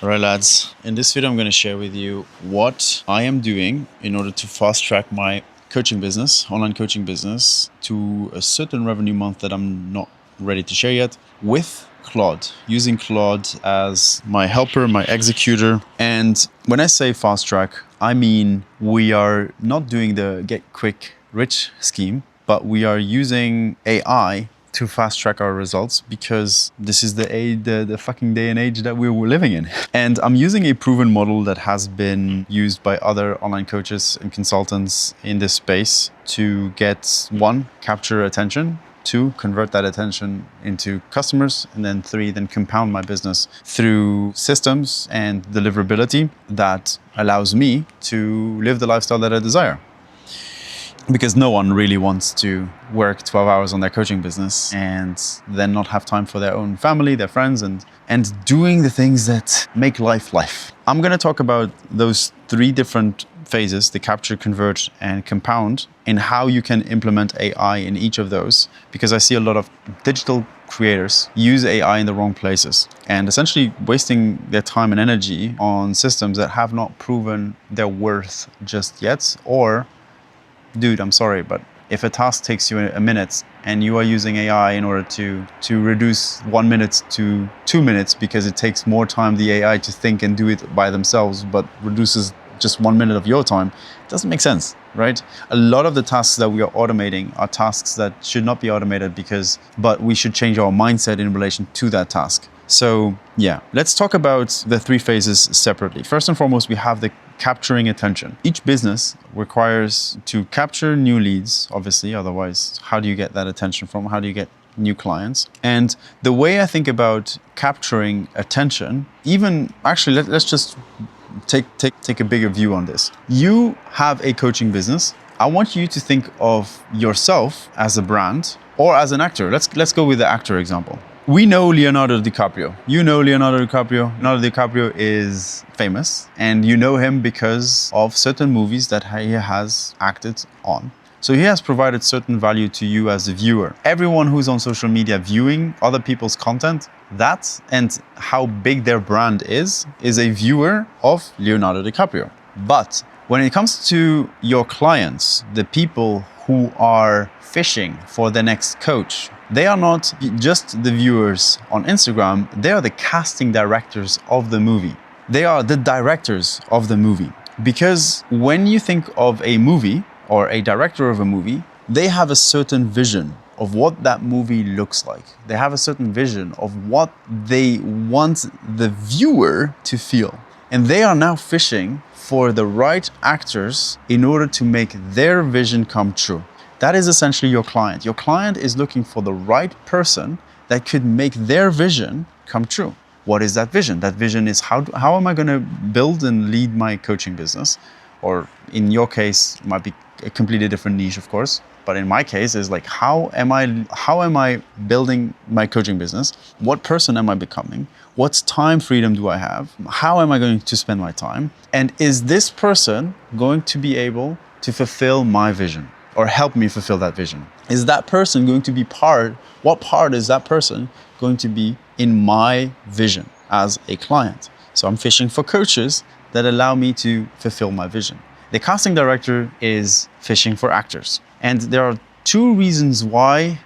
Alright lads, in this video I'm going to share with you what I am doing in order to fast track my coaching business, online coaching business, to a certain revenue month that I'm not ready to share yet, with Claude, using Claude as my helper, my executor. And when I say fast track, I mean we are not doing the get quick rich scheme, but we are using AI to fast track our results, because this is the fucking day and age that we're living in. And I'm using a proven model that has been used by other online coaches and consultants in this space to get 1, capture attention, 2, convert that attention into customers, and then 3, then compound my business through systems and deliverability that allows me to live the lifestyle that I desire. Because no one really wants to work 12 hours on their coaching business and then not have time for their own family, their friends, and doing the things that make life life. I'm going to talk about those 3 different phases, the capture, convert, and compound, and how you can implement AI in each of those, because I see a lot of digital creators use AI in the wrong places and essentially wasting their time and energy on systems that have not proven their worth just yet. Or, dude, I'm sorry, but if a task takes you a minute and you are using AI in order to reduce 1 minute to 2 minutes because it takes more time the AI to think and do it by themselves, but reduces just 1 minute of your time, it doesn't make sense, right? A lot of the tasks that we are automating are tasks that should not be automated, but we should change our mindset in relation to that task. So yeah, let's talk about the 3 phases separately. First and foremost, we have the capturing attention. Each business requires to capture new leads, obviously, otherwise how do you get that attention from? How do you get new clients? And the way I think about capturing attention, even actually, let's just take a bigger view on this. You have a coaching business. I want you to think of yourself as a brand or as an actor. Let's go with the actor example. We know Leonardo DiCaprio. You know Leonardo DiCaprio. Leonardo DiCaprio is famous, and you know him because of certain movies that he has acted on. So he has provided certain value to you as a viewer. Everyone who's on social media viewing other people's content, that and how big their brand is a viewer of Leonardo DiCaprio. But when it comes to your clients, the people who are fishing for the next coach, they are not just the viewers on Instagram, they are the casting directors of the movie. They are the directors of the movie. Because when you think of a movie or a director of a movie, they have a certain vision of what that movie looks like. They have a certain vision of what they want the viewer to feel. And they are now fishing for the right actors in order to make their vision come true. That is essentially your client. Your client is looking for the right person that could make their vision come true. What is that vision? That vision is how am I going to build and lead my coaching business? Or in your case, it might be a completely different niche, of course. But in my case, is like, how am I building my coaching business? What person am I becoming? What time freedom do I have? How am I going to spend my time? And is this person going to be able to fulfill my vision or help me fulfill that vision? Is that person going to be what part is that person going to be in my vision as a client? So I'm fishing for coaches that allow me to fulfill my vision. The casting director is fishing for actors. And there are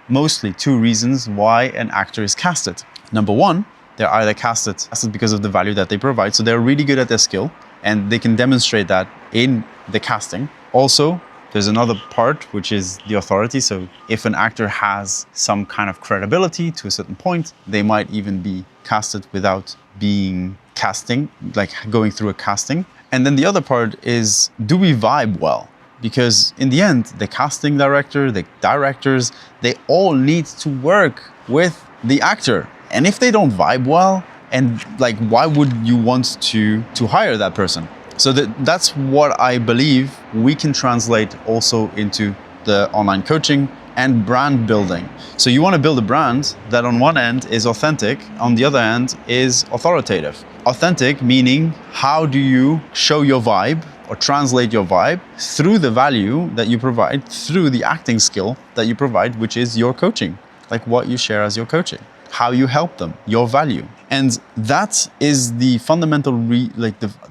mostly two reasons why an actor is casted. Number 1, they're either casted because of the value that they provide. So they're really good at their skill and they can demonstrate that in the casting. Also, there's another part, which is the authority. So if an actor has some kind of credibility to a certain point, they might even be casted without being casting, like going through a casting. And then the other part is, do we vibe well? Because in the end, the casting director, the directors, they all need to work with the actor. And if they don't vibe well, and like, why would you want to hire that person? So that's what I believe we can translate also into the online coaching and brand building. So you want to build a brand that on one end is authentic, on the other end is authoritative. Authentic meaning, how do you show your vibe or translate your vibe through the value that you provide, through the acting skill that you provide, which is your coaching, like what you share as your coaching. how you help them, your value. And that is the fundamental,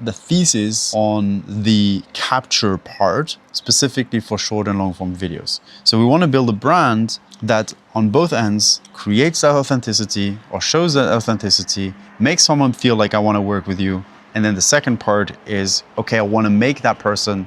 the thesis on the capture part, specifically for short and long form videos. So we want to build a brand that on both ends creates that authenticity or shows that authenticity, makes someone feel like I want to work with you. And then the second part is, okay, I want to make that person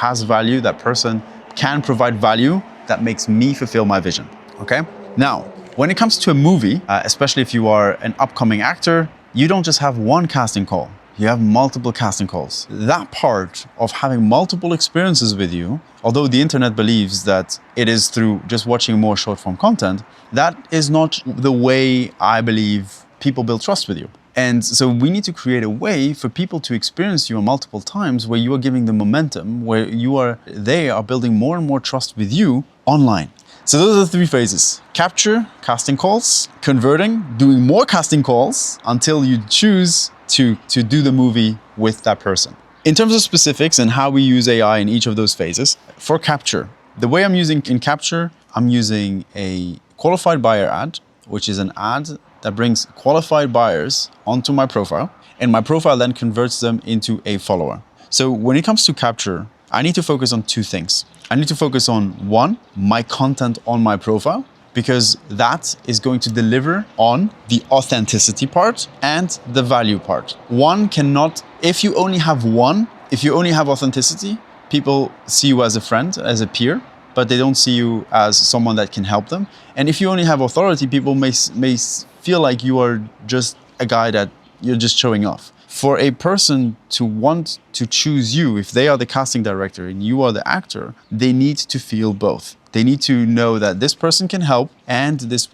has value, that person can provide value that makes me fulfill my vision. Okay? Now, when it comes to a movie, especially if you are an upcoming actor, you don't just have one casting call. You have multiple casting calls. That part of having multiple experiences with you, although the internet believes that it is through just watching more short form content, that is not the way I believe people build trust with you. And so we need to create a way for people to experience you multiple times where you are giving them momentum, where they are building more and more trust with you online. So those are the three phases: capture, casting calls, converting, doing more casting calls until you choose to do the movie with that person. In terms of specifics and how we use AI in each of those phases, for capture, the way I'm using in capture, I'm using a qualified buyer ad, which is an ad that brings qualified buyers onto my profile, and my profile then converts them into a follower. So when it comes to capture, I need to focus on two things. I need to focus on, one, my content on my profile, because that is going to deliver on the authenticity part and the value part. One cannot, if you only have authenticity, people see you as a friend, as a peer, but they don't see you as someone that can help them. And if you only have authority, people may feel like you are just a guy that you're just showing off. For a person to want to choose you, if they are the casting director and you are the actor, they need to feel both. They need to know that this person can help and this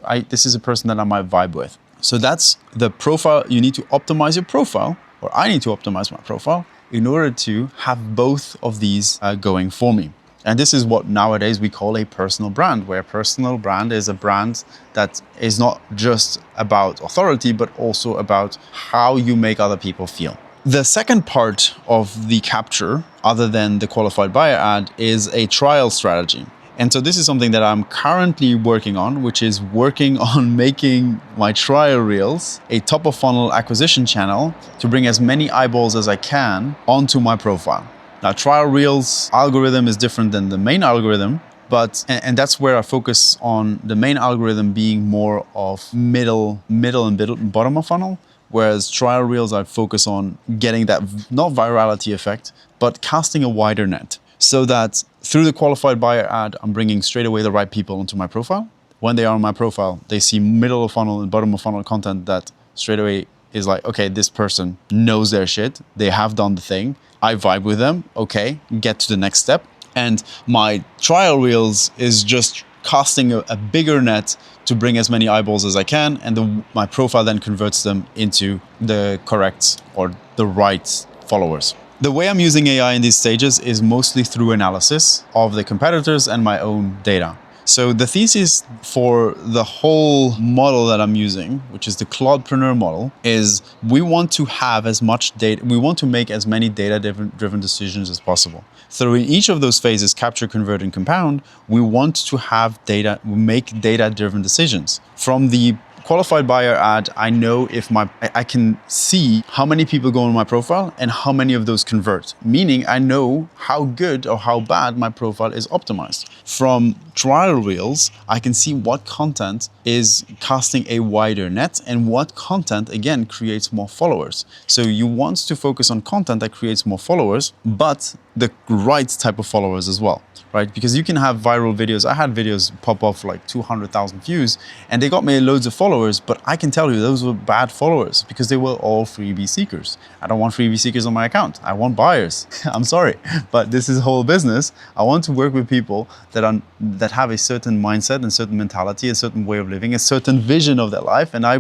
is a person that I might vibe with. So that's the profile. You need to optimize your profile, or I need to optimize my profile in order to have both of these going for me. And this is what nowadays we call a personal brand, where a personal brand is a brand that is not just about authority, but also about how you make other people feel. The second part of the capture, other than the qualified buyer ad, is a trial strategy. And so this is something that I'm currently working on, which is working on making my trial reels a top of funnel acquisition channel to bring as many eyeballs as I can onto my profile. Now, trial reels algorithm is different than the main algorithm, and that's where I focus on the main algorithm being more of middle and bottom of funnel, whereas trial reels I focus on getting that not virality effect, but casting a wider net, so that through the qualified buyer ad, I'm bringing straight away the right people onto my profile. When they are on my profile, they see middle of funnel and bottom of funnel content that straight away is like, okay, this person knows their shit. They have done the thing. I vibe with them. Okay, get to the next step. And my trial reels is just casting a bigger net to bring as many eyeballs as I can. And my profile then converts them into the correct or the right followers. The way I'm using AI in these stages is mostly through analysis of the competitors and my own data. So the thesis for the whole model that I'm using, which is the ClaudePreneur model, is we want to have as much data, we want to make as many data-driven decisions as possible. So in each of those phases, capture, convert, and compound, we want to have make data-driven decisions. From the qualified buyer ad, I know if I can see how many people go on my profile and how many of those convert, meaning I know how good or how bad my profile is optimized. From trial reels, I can see what content is casting a wider net and what content, again, creates more followers. So you want to focus on content that creates more followers, but the right type of followers as well, right? Because you can have viral videos. I had videos pop off like 200,000 views and they got me loads of followers, but I can tell you those were bad followers because they were all freebie seekers. I don't want freebie seekers on my account. I want buyers. I'm sorry, but this is whole business. I want to work with people that have a certain mindset and certain mentality, a certain way of living, a certain vision of their life. And I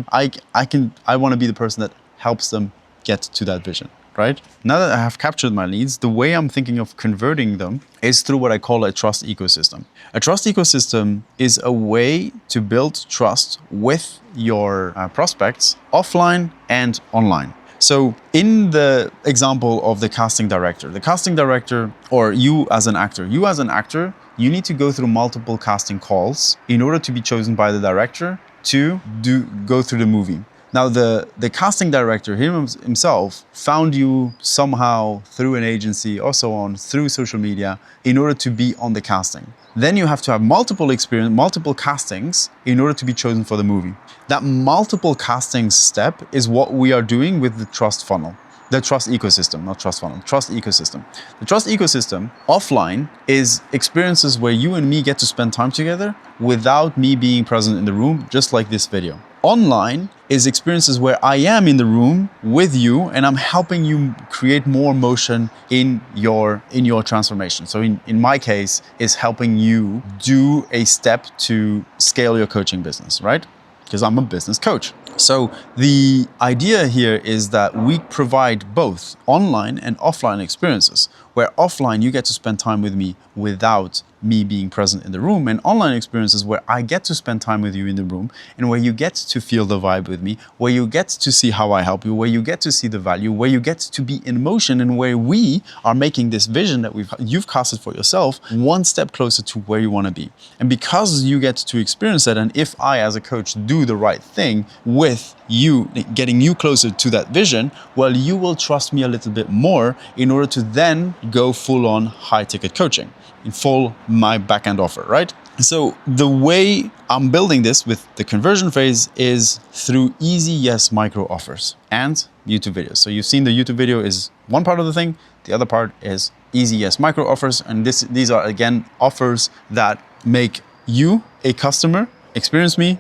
want to be the person that helps them get to that vision. Right? Now that I have captured my leads, the way I'm thinking of converting them is through what I call a trust ecosystem. A trust ecosystem is a way to build trust with your prospects offline and online. So in the example of the casting director, or you as an actor, you need to go through multiple casting calls in order to be chosen by the director to go through the movie. Now, the casting director himself found you somehow through an agency or so on, through social media, in order to be on the casting. Then you have to have multiple castings in order to be chosen for the movie. That multiple casting step is what we are doing with the trust funnel. The trust ecosystem, not trust funnel, trust ecosystem. The trust ecosystem offline is experiences where you and me get to spend time together without me being present in the room, just like this video. Online is experiences where I am in the room with you and I'm helping you create more motion in your transformation. So in my case, is helping you do a step to scale your coaching business, right? Because I'm a business coach. So the idea here is that we provide both online and offline experiences, where offline you get to spend time with me without me being present in the room, and online experiences where I get to spend time with you in the room and where you get to feel the vibe with me, where you get to see how I help you, where you get to see the value, where you get to be in motion, and where we are making this vision that you've casted for yourself one step closer to where you want to be. And because you get to experience that, and if I as a coach do the right thing with you, getting you closer to that vision, well, you will trust me a little bit more in order to then go full on high ticket coaching, in full my backend offer, right? So the way I'm building this with the conversion phase is through easy yes micro offers and YouTube videos. So you've seen the YouTube video is one part of the thing. The other part is easy yes micro offers. And these are again offers that make you a customer experience me.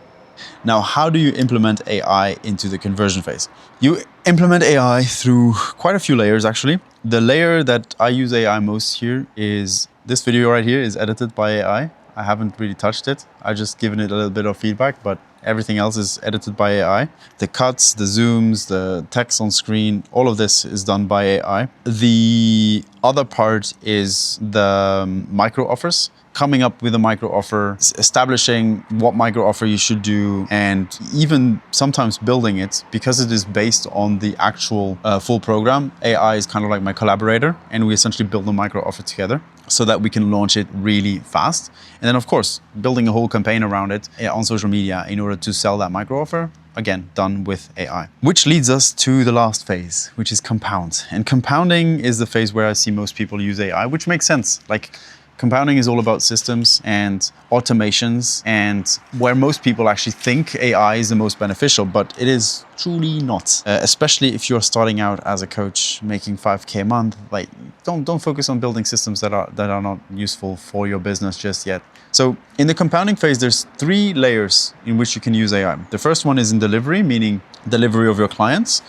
Now, how do you implement AI into the conversion phase? You implement AI through quite a few layers, actually. The layer that I use AI most here is this video right here is edited by AI. I haven't really touched it. I've just given it a little bit of feedback, but everything else is edited by AI. The cuts, the zooms, the text on screen, all of this is done by AI. The other part is the micro offers. Coming up with a micro offer, establishing what micro offer you should do, and even sometimes building it because it is based on the actual full program. AI is kind of like my collaborator, and we essentially build a micro offer together so that we can launch it really fast. And then, of course, building a whole campaign around it on social media in order to sell that micro offer. Again, done with AI. Which leads us to the last phase, which is compound. And compounding is the phase where I see most people use AI, which makes sense. Like, compounding is all about systems and automations, and where most people actually think AI is the most beneficial, but it is truly not. Especially if you're starting out as a coach making 5K a month, like don't focus on building systems that are not useful for your business just yet. So in the compounding phase, there's 3 layers in which you can use AI. The first one is in delivery, meaning delivery of your clients.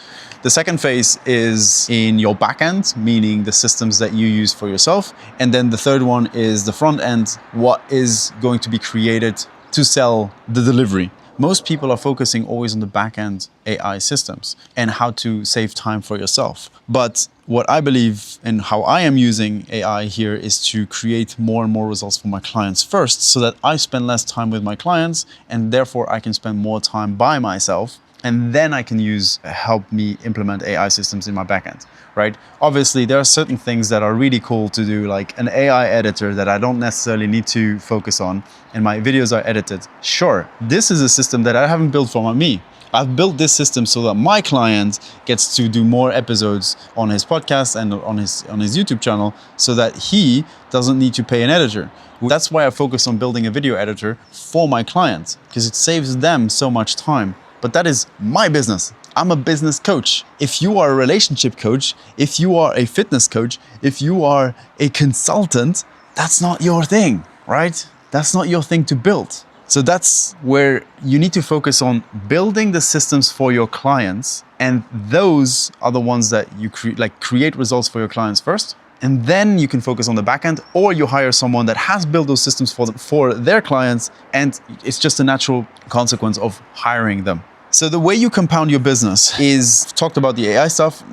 The second phase is in your backend, meaning the systems that you use for yourself. And then the third one is the front end, what is going to be created to sell the delivery. Most people are focusing always on the backend AI systems and how to save time for yourself. But what I believe and how I am using AI here is to create more and more results for my clients first, so that I spend less time with my clients and therefore I can spend more time by myself. And then I can help me implement AI systems in my backend, right? Obviously, there are certain things that are really cool to do, like an AI editor that I don't necessarily need to focus on, and my videos are edited. Sure, this is a system that I haven't built for me. I've built this system so that my client gets to do more episodes on his podcast and on his YouTube channel, so that he doesn't need to pay an editor. That's why I focus on building a video editor for my clients, because it saves them so much time. But that is my business. I'm a business coach. If you are a relationship coach, if you are a fitness coach, if you are a consultant, that's not your thing, right? That's not your thing to build. So that's where you need to focus on building the systems for your clients. And those are the ones that you create results for your clients first. And then you can focus on the back end, or you hire someone that has built those systems for their clients. And it's just a natural consequence of hiring them. So the way you compound your business is, talked about the AI stuff.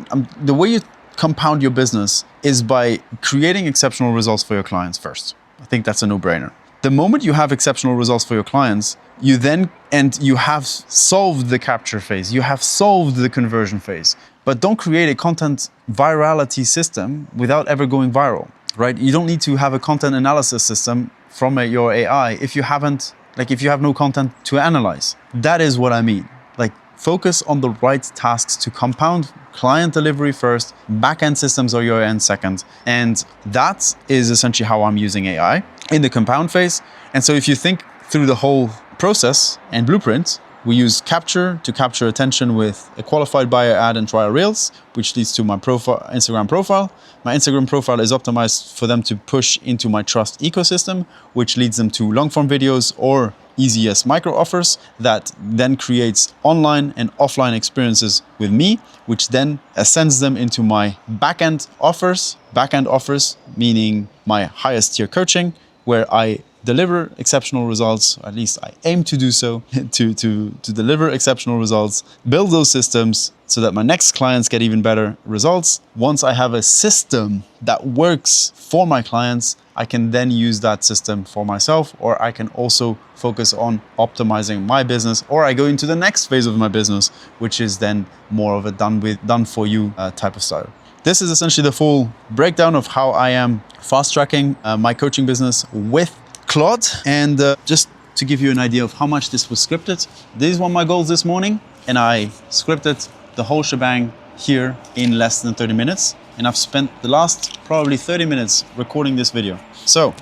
The way you compound your business is by creating exceptional results for your clients first. I think that's a no-brainer. The moment you have exceptional results for your clients, you have solved the capture phase, you have solved the conversion phase. But don't create a content virality system without ever going viral, right? You don't need to have a content analysis system from your AI if you haven't like if you have no content to analyze. That is what I mean. Like focus on the right tasks to compound client delivery first, back-end systems or your end second. And that is essentially how I'm using AI in the compound phase. And so if you think through the whole process and blueprint, we use capture to capture attention with a qualified buyer ad and trial reels, which leads to my Instagram profile. My Instagram profile is optimized for them to push into my trust ecosystem, which leads them to long form videos or easy as micro offers that then creates online and offline experiences with me, which then ascends them into my backend offers. Backend offers meaning my highest tier coaching, where I deliver exceptional results, or at least I aim to do so, to deliver exceptional results, build those systems so that my next clients get even better results. Once I have a system that works for my clients, I can then use that system for myself, or I can also focus on optimizing my business, or I go into the next phase of my business, which is then more of a done for you type of style. This is essentially the full breakdown of how I am fast tracking my coaching business with Claude. And just to give you an idea of how much this was scripted, these were my goals this morning, and I scripted the whole shebang here in less than 30 minutes. And I've spent the last probably 30 minutes recording this video. So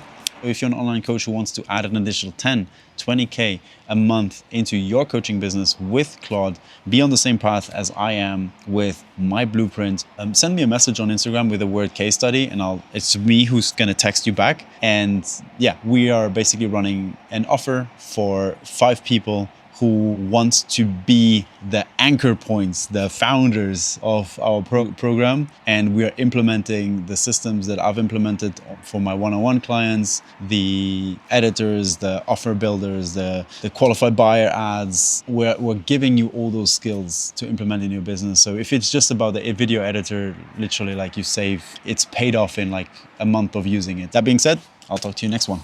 if you're an online coach who wants to add an additional 10, 20K a month into your coaching business with Claude, be on the same path as I am with my blueprint, send me a message on Instagram with the word case study, and it's me who's going to text you back. And yeah, we are basically running an offer for 5 people who want to be the anchor points, the founders of our program. And we are implementing the systems that I've implemented for my one-on-one clients, the editors, the offer builders, the qualified buyer ads. We're giving you all those skills to implement in your business. So if it's just about the video editor, literally like you save, it's paid off in like a month of using it. That being said, I'll talk to you next one.